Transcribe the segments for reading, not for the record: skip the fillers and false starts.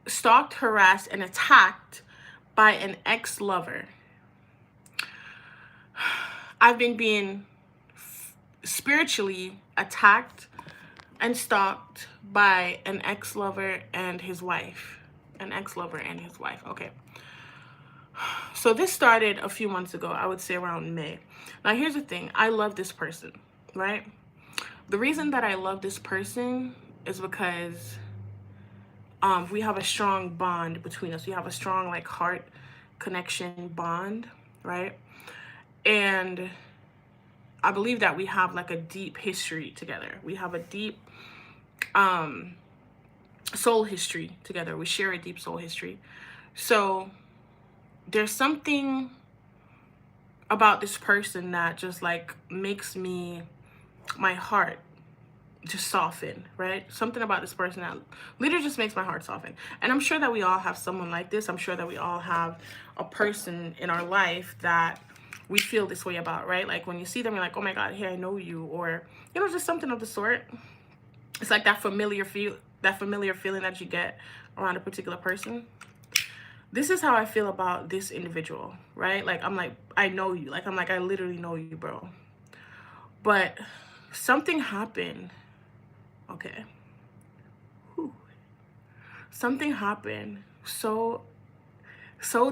stalked, harassed, and attacked by an ex-lover. I've been being spiritually attacked and stalked by an ex-lover and his wife. An ex-lover and his wife. Okay. So this started a few months ago, I would say around May. Now here's the thing. I love this person, right? The reason that I love this person is because we have a strong bond between us. We have a strong like heart connection bond, right? And I believe that we have like a deep history together. We have a deep soul history together. We share a deep soul history. So there's something about this person that just like makes my heart just soften, right? Something about this person that literally just makes my heart soften. And I'm sure that we all have someone like this. I'm sure that we all have a person in our life that we feel this way about, right? Like when you see them, you're like, oh my God, hey, I know you, or just something of the sort. It's like that familiar feeling that you get around a particular person. This is how I feel about this individual, right? Like I'm like, I know you. Like I'm like, I literally know you, bro. But something happened. Okay. Whew. Something happened so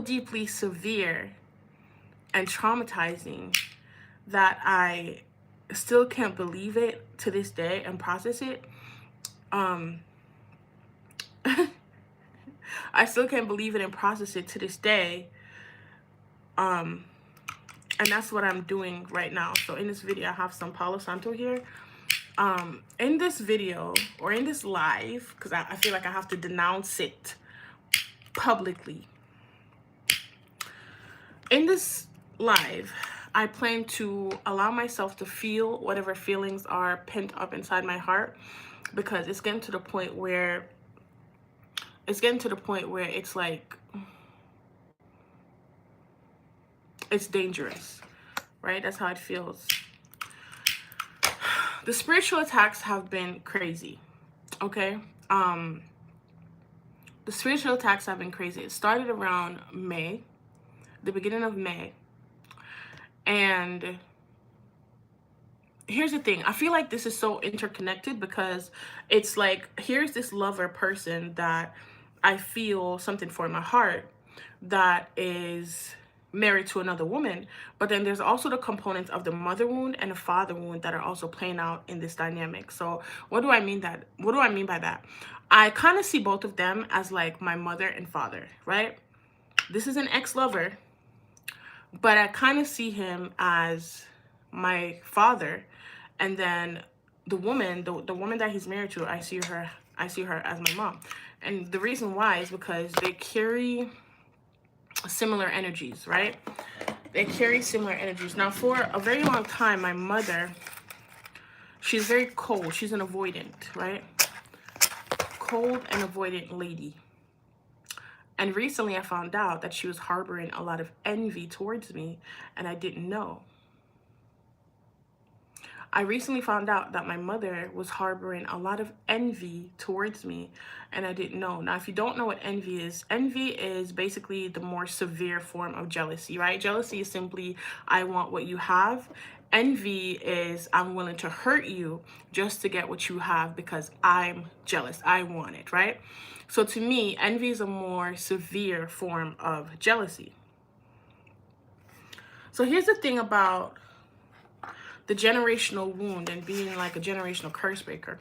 deeply severe and traumatizing that I still can't believe it to this day and process it. I still can't believe it and process it to this day. And that's what I'm doing right now. So in this video, I have some Palo Santo here. In this video or in this live, because I feel like I have to denounce it publicly. In this live, I plan to allow myself to feel whatever feelings are pent up inside my heart, because it's getting to the point where it's like it's dangerous, right? That's how it feels. The spiritual attacks have been crazy, okay? The spiritual attacks have been crazy. It started around May, the beginning of May. And here's the thing. I feel like this is so interconnected because it's like, here's this lover person that I feel something for in my heart that is married to another woman, but then there's also the components of the mother wound and the father wound that are also playing out in this dynamic. So what do I mean by that? I kind of see both of them as like my mother and father, right? This is an ex-lover, but I kind of see him as my father, and then the woman, the woman that he's married to, I see her as my mom. And the reason why is because they carry similar energies, right? They carry similar energies. Now, for a very long time, my mother, she's very cold. She's an avoidant, right? Cold and avoidant lady. And recently I found out that she was harboring a lot of envy towards me, and I didn't know. I recently found out that my mother was harboring a lot of envy towards me, and I didn't know. Now, if you don't know what envy is basically the more severe form of jealousy, right? Jealousy is simply, I want what you have. Envy is, I'm willing to hurt you just to get what you have because I'm jealous. I want it, right? So to me, envy is a more severe form of jealousy. So here's the thing about the generational wound and being like a generational curse breaker.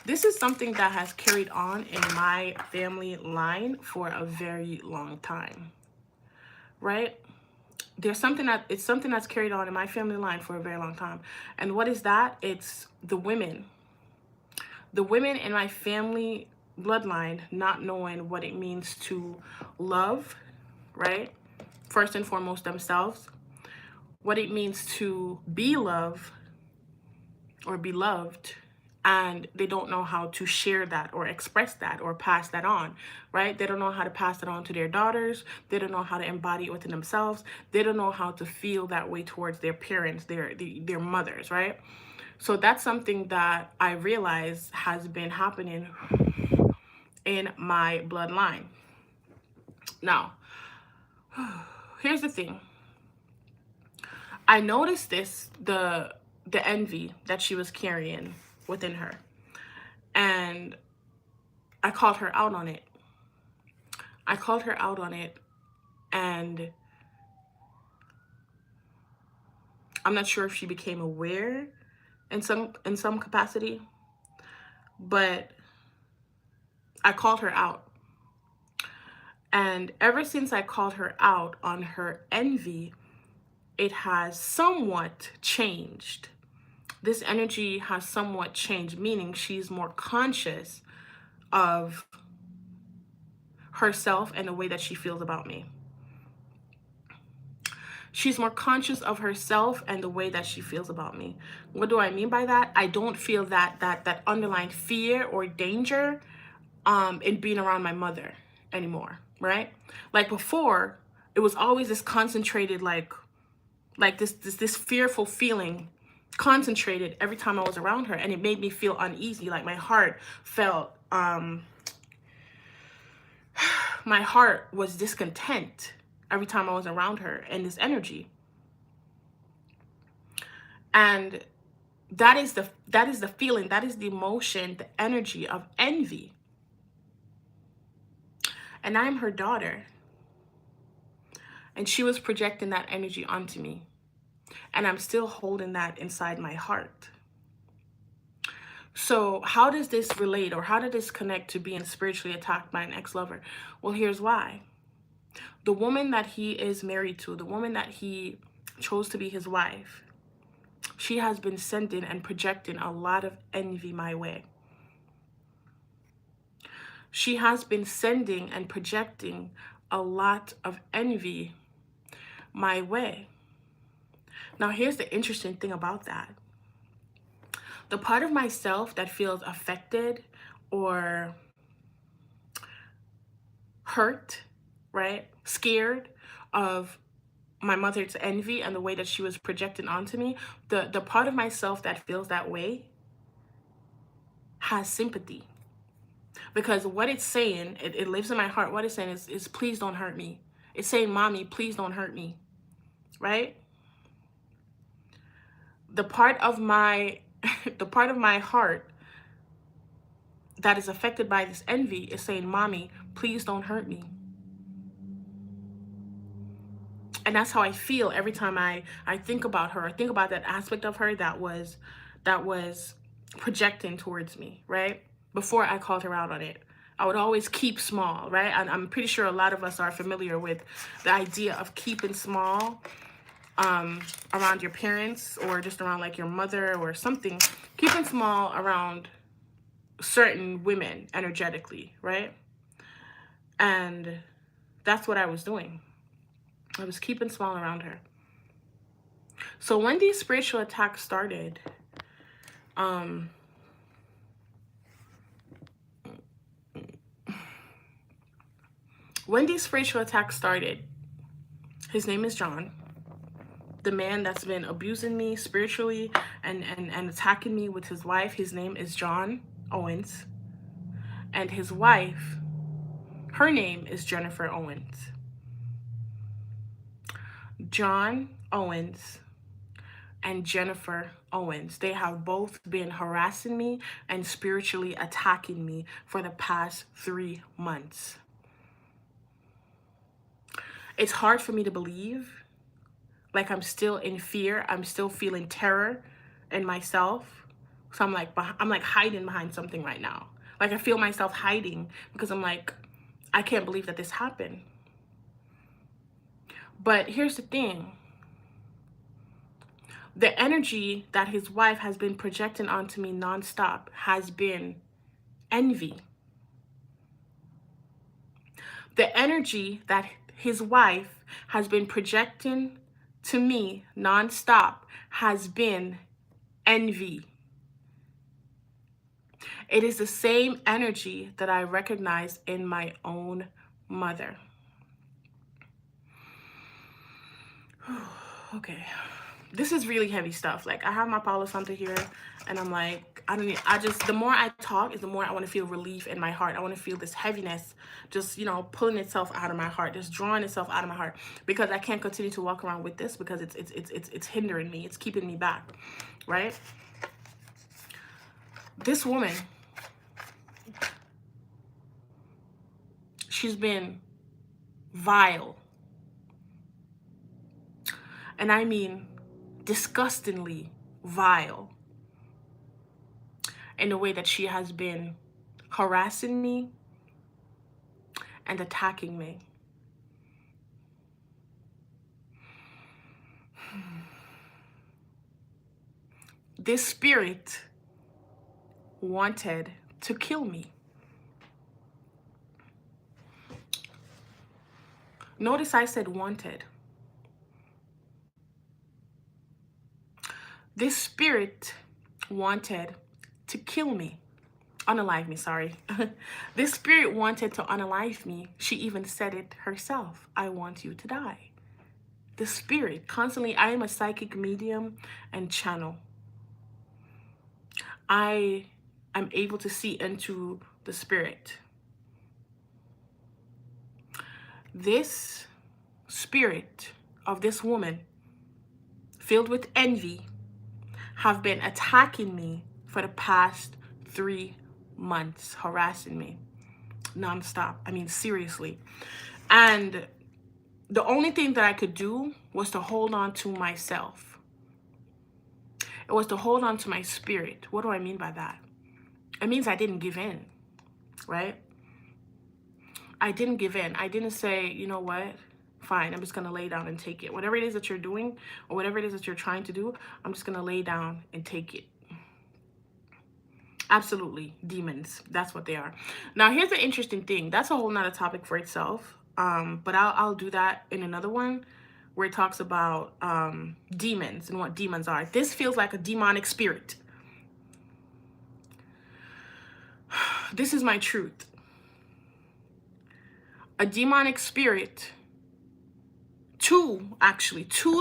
This is something that has carried on in my family line for a very long time, right? It's something that's carried on in my family line for a very long time. And what is that? It's the women in my family bloodline not knowing what it means to love, right? First and foremost themselves, what it means to be loved or be loved, and they don't know how to share that or express that or pass that on, right? They don't know how to pass it on to their daughters. They don't know how to embody it within themselves. They don't know how to feel that way towards their parents, their mothers, right? So that's something that I realize has been happening in my bloodline. Now, here's the thing. I noticed the envy that she was carrying within her, and I called her out on it. I called her out on it, and I'm not sure if she became aware in some capacity, but I called her out. And ever since I called her out on her envy, it has somewhat changed. This energy has somewhat changed, meaning she's more conscious of herself and the way that she feels about me. She's more conscious of herself and the way that she feels about me. What do I mean by that? I don't feel that underlying fear or danger in being around my mother anymore, right? Like before, it was always this concentrated like this fearful feeling concentrated every time I was around her, and it made me feel uneasy. Like my heart was discontent every time I was around her and this energy. And that is the feeling, that is the emotion, the energy of envy. And I'm her daughter. And she was projecting that energy onto me. And I'm still holding that inside my heart. So how does this relate, or how did this connect to being spiritually attacked by an ex-lover? Well, here's why. The woman that he is married to, the woman that he chose to be his wife, she has been sending and projecting a lot of envy my way. She has been sending and projecting a lot of envy my way. Now, here's the interesting thing about that. The part of myself that feels affected or hurt, right? Scared of my mother's envy and the way that she was projecting onto me, the part of myself that feels that way has sympathy. Because what it's saying, it lives in my heart. What it's saying is please don't hurt me. It's saying, mommy, please don't hurt me, right? The part of my the part of my heart that is affected by this envy is saying, mommy, please don't hurt me. And that's how I feel every time I think about her. I think about that aspect of her that was projecting towards me, right? Before I called her out on it, I would always keep small, right? And I'm pretty sure a lot of us are familiar with the idea of keeping small around your parents, or just around like your mother or something. Keeping small around certain women energetically, right? And that's what I was doing. I was keeping small around her. So when these spiritual attacks started, his name is John. The man that's been abusing me spiritually and attacking me with his wife, his name is John Owens. And his wife, her name is Jennifer Owens. John Owens and Jennifer Owens, they have both been harassing me and spiritually attacking me for the past 3 months. It's hard for me to believe. Like, I'm still in fear. I'm still feeling terror in myself. So I'm like hiding behind something right now. Like, I feel myself hiding because I'm like, I can't believe that this happened. But here's the thing. The energy that his wife has been projecting onto me nonstop has been envy. The energy that his wife has been projecting to me nonstop has been envy. It is the same energy that I recognize in my own mother. Okay. This is really heavy stuff. Like, I have my Palo Santo here, and I'm like, I don't need, I just, the more I talk is the more I want to feel relief in my heart. I want to feel this heaviness just, pulling itself out of my heart, just drawing itself out of my heart, because I can't continue to walk around with this, because it's hindering me. It's keeping me back, right? This woman, she's been vile. And I mean disgustingly vile in the way that she has been harassing me and attacking me. This spirit wanted to kill me. Notice I said wanted. This spirit wanted to kill me. Unalive me, sorry. This spirit wanted to unalive me. She even said it herself. I want you to die. The spirit constantly, I am a psychic medium and channel. I am able to see into the spirit. This spirit of this woman, filled with envy, have been attacking me for the past 3 months, harassing me nonstop. I mean, seriously. And the only thing that I could do was to hold on to myself. It was to hold on to my spirit. What do I mean by that? It means I didn't give in, right? I didn't give in. I didn't say, you know what? Fine, I'm just going to lay down and take it. Whatever it is that you're doing, or whatever it is that you're trying to do, I'm just going to lay down and take it. Absolutely. Demons. That's what they are. Now, here's the interesting thing. That's a whole nother topic for itself. But I'll do that in another one where it talks about demons and what demons are. This feels like a demonic spirit. This is my truth. A demonic spirit, two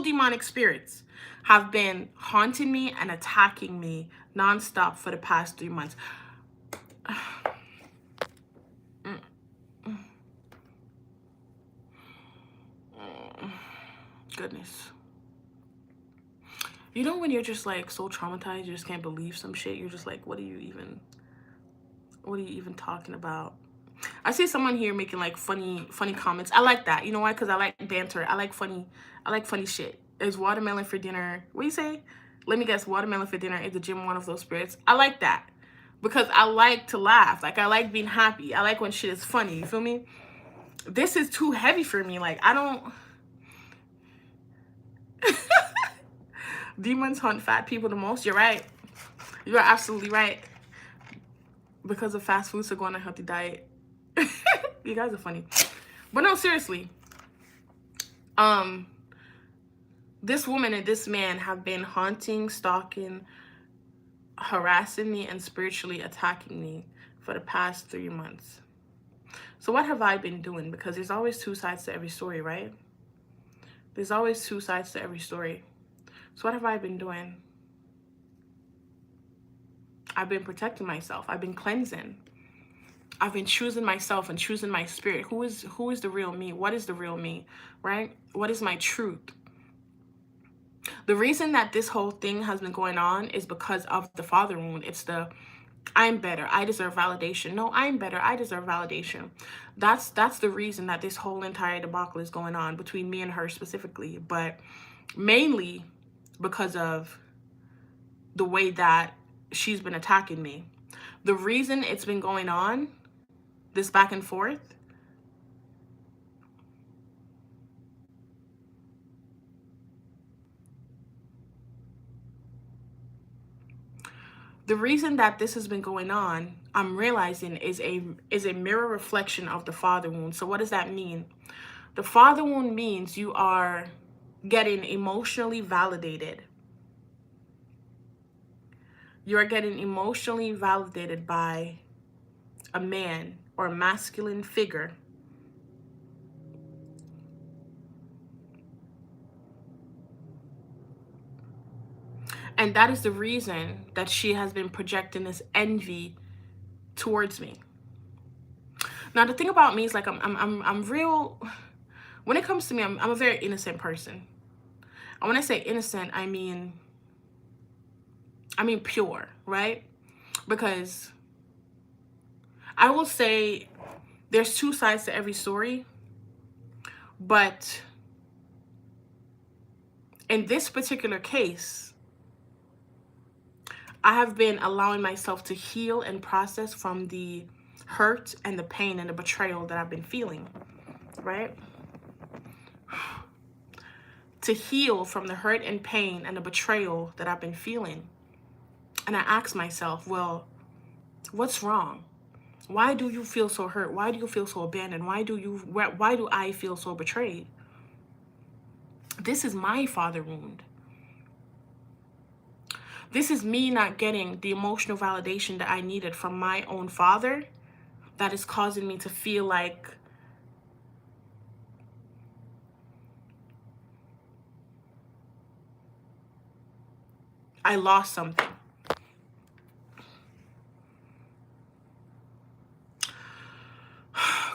demonic spirits have been haunting me and attacking me nonstop for the past 3 months. Goodness. You know when you're just like so traumatized, you just can't believe some shit. You're just like, what are you even talking about? I see someone here making like funny comments. I like that. You know why? Because I like banter. I like funny shit. Is watermelon for dinner? What do you say? Let me guess. Watermelon for dinner. Is the gym one of those spirits? I like that because I like to laugh. Like, I like being happy. I like when shit is funny. You feel me? This is too heavy for me. Like, I don't. Demons hunt fat people the most. You're right. You're absolutely right. Because of fast food, so go on a healthy diet. You guys are funny. But no, seriously. This woman and this man have been haunting, stalking, harassing me, and spiritually attacking me for the past 3 months. So what have I been doing? Because there's always two sides to every story, right? There's always two sides to every story. So what have I been doing? I've been protecting myself. I've been cleansing. I've been choosing myself and choosing my spirit. Who is the real me? What is the real me, right? What is my truth? The reason that this whole thing has been going on is because of the father wound. It's the I'm better, I deserve validation. No, I'm better, I deserve validation. That's the reason that this whole entire debacle is going on between me and her specifically, but mainly because of the way that she's been attacking me. The reason it's been going on, this back and forth, the reason that this has been going on, I'm realizing, is a mirror reflection of the father wound. So what does that mean? The father wound means you are getting emotionally validated. you're getting emotionally validated by a man or a masculine figure, and that is the reason that she has been projecting this envy towards me. Now, the thing about me is like I'm real. When it comes to me, I'm a very innocent person. And when I say innocent, I mean pure, right? Because I will say there's two sides to every story, but in this particular case, I have been allowing myself to heal and process from the hurt and the pain and the betrayal that I've been feeling, right? To heal from the hurt and pain and the betrayal that I've been feeling. And I ask myself, well, what's wrong? Why do you feel so hurt? Why do you feel so abandoned? Why do I feel so betrayed? This is my father wound. This is me not getting the emotional validation that I needed from my own father that is causing me to feel like I lost something.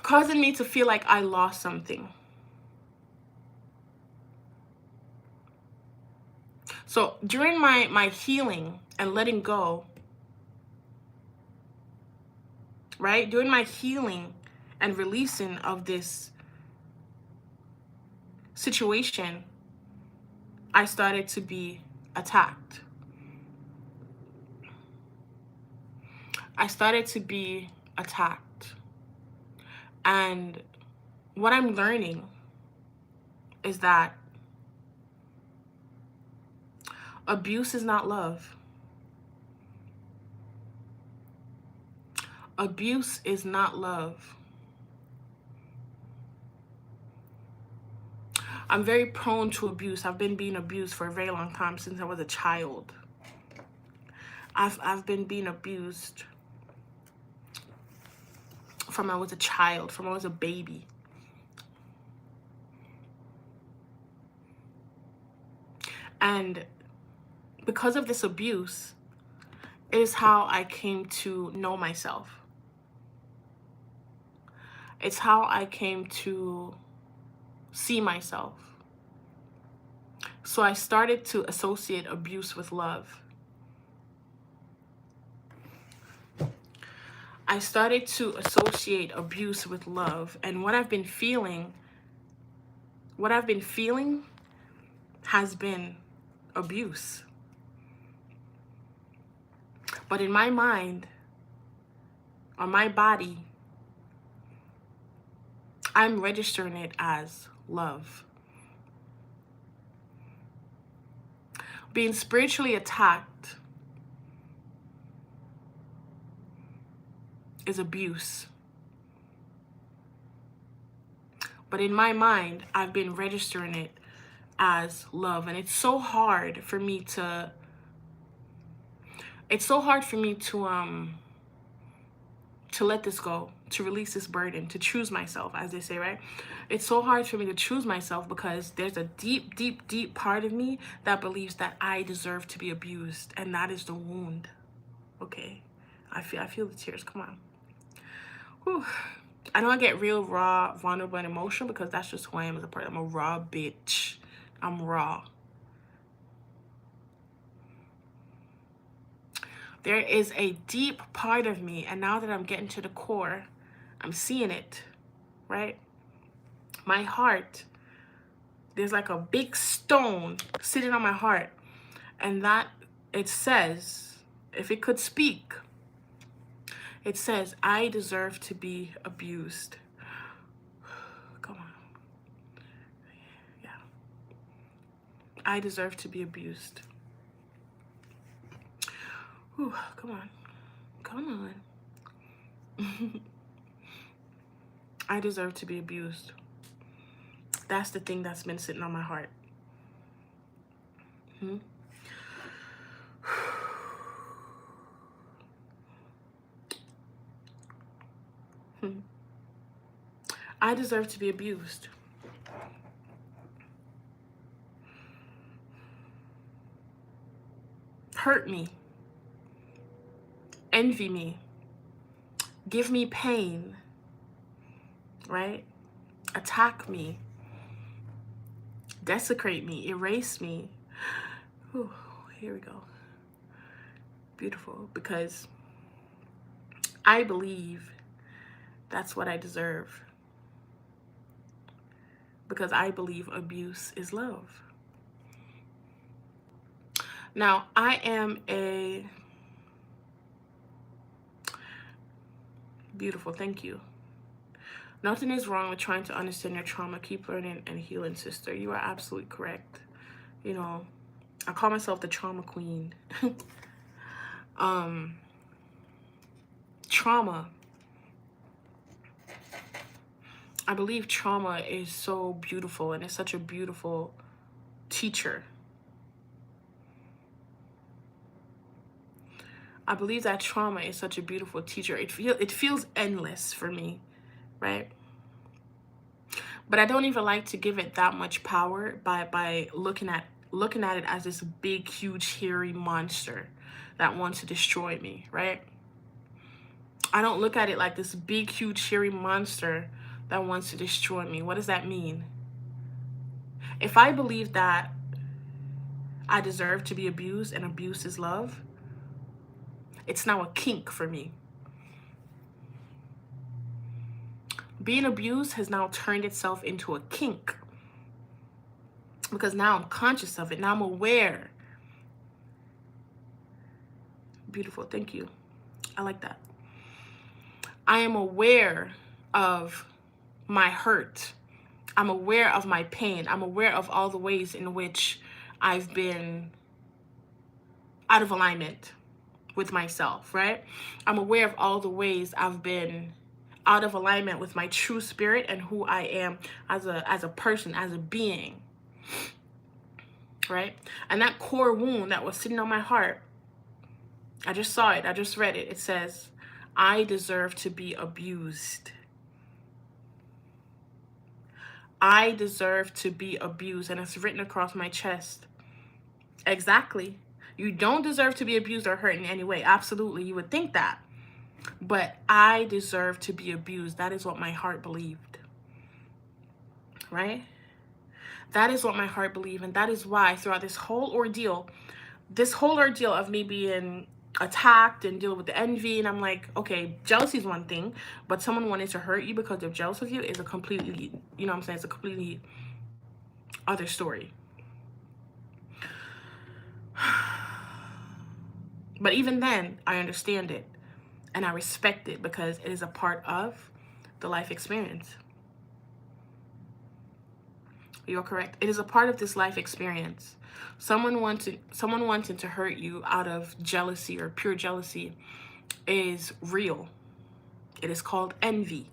Causing me to feel like I lost something. So during my healing and letting go, right? During my healing and releasing of this situation, I started to be attacked. I started to be attacked. And what I'm learning is that abuse is not love. Abuse is not love. I'm very prone to abuse. I've been being abused for a very long time, since I was a child. I've been being abused from I was a child, from I was a baby. And because of this abuse, it is how I came to know myself. It's how I came to see myself. So I started to associate abuse with love. I started to associate abuse with love. And what I've been feeling has been abuse. But in my mind, or my body, I'm registering it as love. Being spiritually attacked is abuse. But in my mind, I've been registering it as love. And it's so hard for me to let this go, to release this burden, to choose myself, as they say, right? It's so hard for me to choose myself because there's a deep, deep, deep part of me that believes that I deserve to be abused, and that is the wound. Okay, I feel the tears. Come on. Whew. I know I get real raw, vulnerable, and emotional because that's just who I am as a person. I'm a raw bitch. I'm raw. There is a deep part of me, and now that I'm getting to the core, I'm seeing it, right? My heart, there's like a big stone sitting on my heart, and that, it says, if it could speak, it says, I deserve to be abused. Come on. Yeah. I deserve to be abused. Whew, come on. Come on. I deserve to be abused. That's the thing that's been sitting on my heart. I deserve to be abused. Hurt me. Envy me. Give me pain. Right? Attack me. Desecrate me. Erase me. Whew, here we go. Beautiful. Because I believe that's what I deserve. Because I believe abuse is love. Now, I am a beautiful, thank you. Nothing is wrong with trying to understand your trauma. Keep learning and healing, sister. You are absolutely correct. You know, I call myself the trauma queen. Trauma. I believe trauma is so beautiful, and it's such a beautiful teacher. I believe that trauma is such a beautiful teacher. It feels endless for me, right? But I don't even like to give it that much power by looking at it as this big, huge, hairy monster that wants to destroy me, right? I don't look at it like this big, huge, hairy monster that wants to destroy me. What does that mean? If I believe that I deserve to be abused and abuse is love, it's now a kink for me. Being abused has now turned itself into a kink. Because now I'm conscious of it. Now I'm aware. Beautiful. Thank you. I like that. I am aware of my hurt. I'm aware of my pain. I'm aware of all the ways in which I've been out of alignment with myself, right? I'm aware of all the ways I've been out of alignment with my true spirit and who I am as a person, as a being, right? And that core wound that was sitting on my heart, I just saw it. I just read it. It says, I deserve to be abused. I deserve to be abused. And it's written across my chest. Exactly. You don't deserve to be abused or hurt in any way. Absolutely. You would think that. But I deserve to be abused. That is what my heart believed. Right? That is what my heart believed. And that is why throughout this whole ordeal of me being attacked and dealing with the envy, and I'm like, okay, jealousy is one thing, but someone wanting to hurt you because they're jealous of you is a completely, you know what I'm saying, it's a completely other story. But even then, I understand it and I respect it because it is a part of the life experience. You're correct. It is a part of this life experience. Someone wanting to hurt you out of jealousy or pure jealousy is real. It is called envy.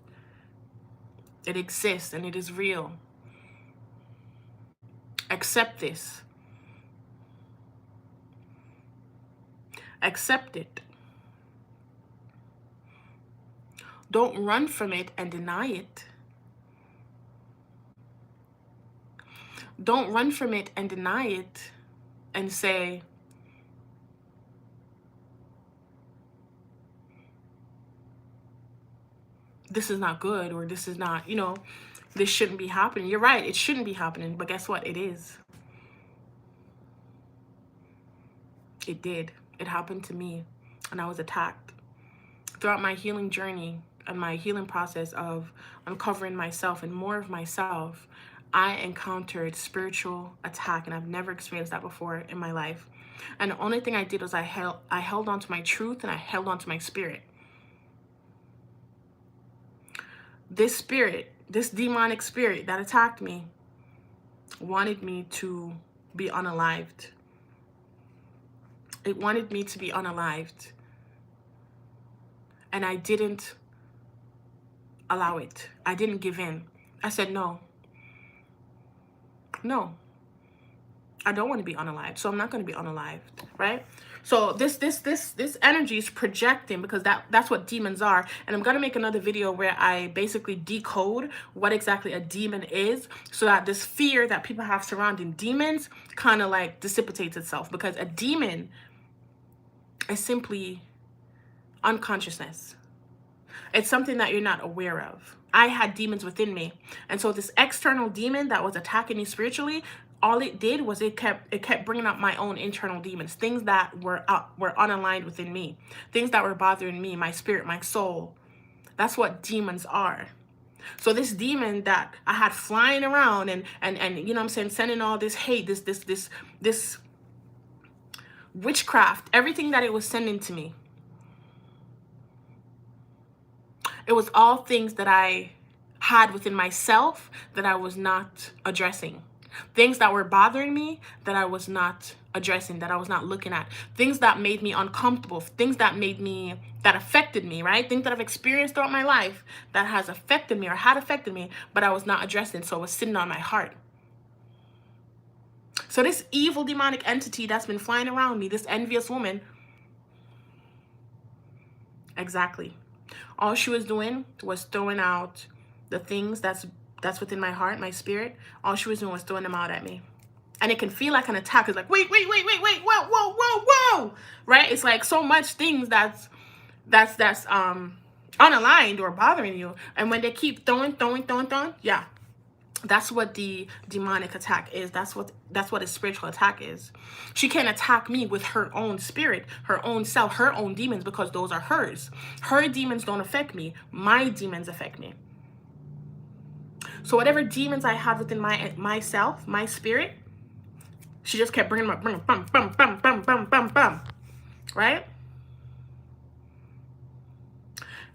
It exists and it is real. Accept this. Accept it. Don't run from it and deny it. Don't run from it and deny it and say, this is not good, or this is not, this shouldn't be happening. You're right, it shouldn't be happening, but guess what? It is. It did. It happened to me, and I was attacked. Throughout my healing journey and my healing process of uncovering myself and more of myself, I encountered spiritual attack, and I've never experienced that before in my life. And the only thing I did was I held on to my truth and I held on to my spirit. This spirit, this demonic spirit that attacked me, wanted me to be unalived. It wanted me to be unalived. And I didn't allow it. I didn't give in. I said, no, I don't want to be unalived, so I'm not going to be unalived, right? So this energy is projecting, because that's what demons are. And I'm gonna make another video where I basically decode what exactly a demon is, so that this fear that people have surrounding demons kind of like dissipates itself. Because a demon is simply unconsciousness. It's something that you're not aware of. I had demons within me. And so this external demon that was attacking me spiritually, all it did was it kept bringing up my own internal demons, things that were unaligned within me, things that were bothering me, my spirit, my soul. That's what demons are. So this demon that I had flying around and you know what I'm saying, sending all this hate, this witchcraft, everything that it was sending to me, it was all things that I had within myself that I was not addressing. Things that were bothering me that I was not addressing, that I was not looking at. Things that made me uncomfortable, things that affected me, right? Things that I've experienced throughout my life that has affected me or had affected me, but I was not addressing, so it was sitting on my heart. So this evil demonic entity that's been flying around me, this envious woman, exactly. All she was doing was throwing out the things that's within my heart, my spirit. All she was doing was throwing them out at me. And it can feel like an attack. It's like, wait, whoa. Right? It's like so much things that's unaligned or bothering you. And when they keep throwing, yeah. That's what the demonic attack is. That's what a spiritual attack is. She can attack me with her own spirit, her own self, her own demons, because those are hers. Her demons don't affect me. My demons affect me. So whatever demons I had within myself, my spirit, she just kept bringing them up, bum, right?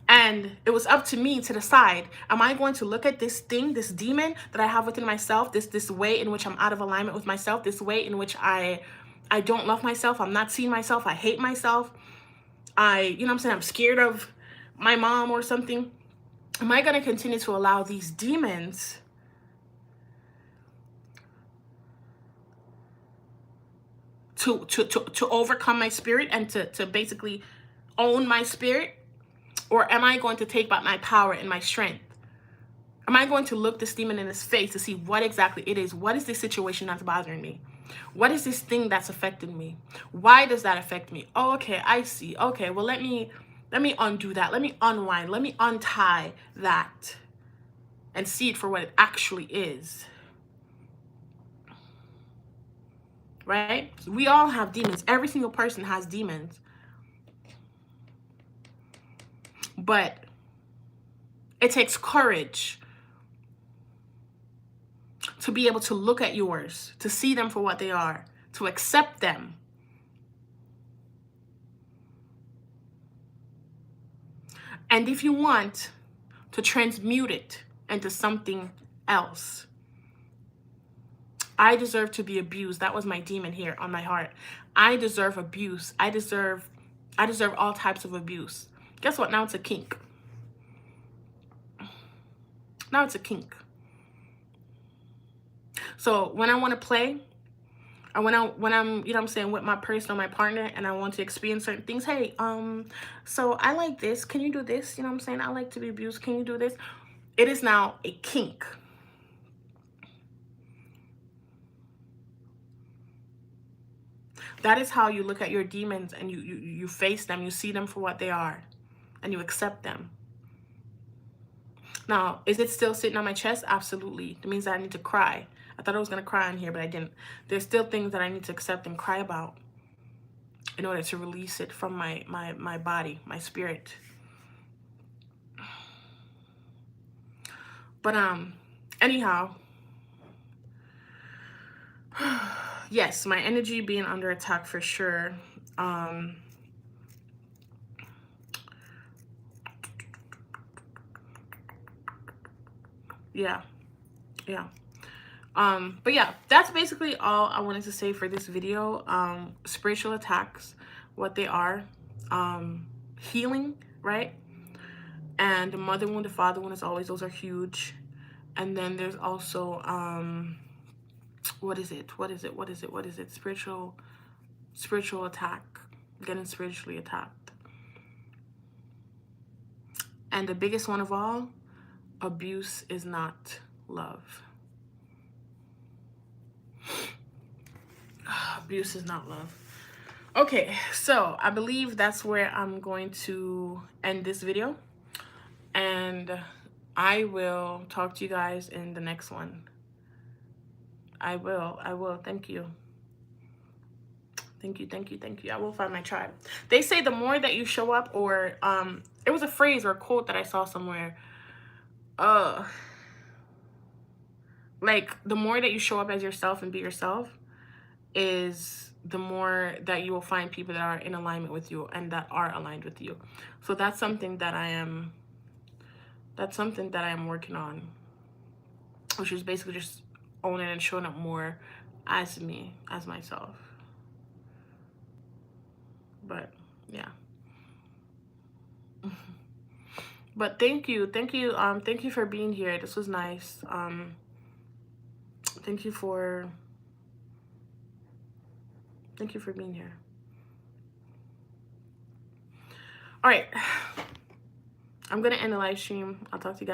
And it was up to me to decide, am I going to look at this thing, this demon that I have within myself, this way in which I'm out of alignment with myself, this way in which I don't love myself, I'm not seeing myself, I hate myself, you know what I'm saying, I'm scared of my mom or something. Am I going to continue to allow these demons to overcome my spirit and to basically own my spirit? Or am I going to take back my power and my strength? Am I going to look this demon in his face to see what exactly it is? What is this situation that's bothering me? What is this thing that's affecting me? Why does that affect me? Oh, okay, I see. Okay, well, let me undo that. Let me unwind. Let me untie that and see it for what it actually is. Right? We all have demons. Every single person has demons. But it takes courage to be able to look at yours, to see them for what they are, to accept them. And if you want to transmute it into something else. I deserve to be abused. That was my demon here on my heart. I deserve abuse. I deserve all types of abuse. Guess what? Now it's a kink. Now it's a kink. So when I want to play, or when I'm, you know what I'm saying, with my person or my partner, and I want to experience certain things, hey, so I like this. Can you do this? You know what I'm saying? I like to be abused. Can you do this? It is now a kink. That is how you look at your demons, and you face them. You see them for what they are, and you accept them. Now, is it still sitting on my chest? Absolutely. It means that I need to cry. I thought I was going to cry in here, but I didn't. There's still things that I need to accept and cry about in order to release it from my body, my spirit. But anyhow, yes, my energy being under attack for sure. Yeah. But yeah, that's basically all I wanted to say for this video. Spiritual attacks, what they are, healing, right? And the mother wound, the father wound, as always, those are huge. And then there's also what is it? Spiritual attack. getting spiritually attacked. And the biggest one of all, abuse is not love. Abuse is not love. Okay, so I believe that's where I'm going to end this video. And I will talk to you guys in the next one. I will. Thank you. Thank you, thank you, thank you. I will find my tribe. They say the more that you show up, or it was a phrase or a quote that I saw somewhere. Like the more that you show up as yourself and be yourself, is the more that you will find people that are in alignment with you and that are aligned with you. So that's something that I am working on, which is basically just owning and showing up more as me, as myself. But yeah. But thank you thank you for being here. This was nice. Thank you for being here. All right, I'm gonna end the live stream. I'll talk to you guys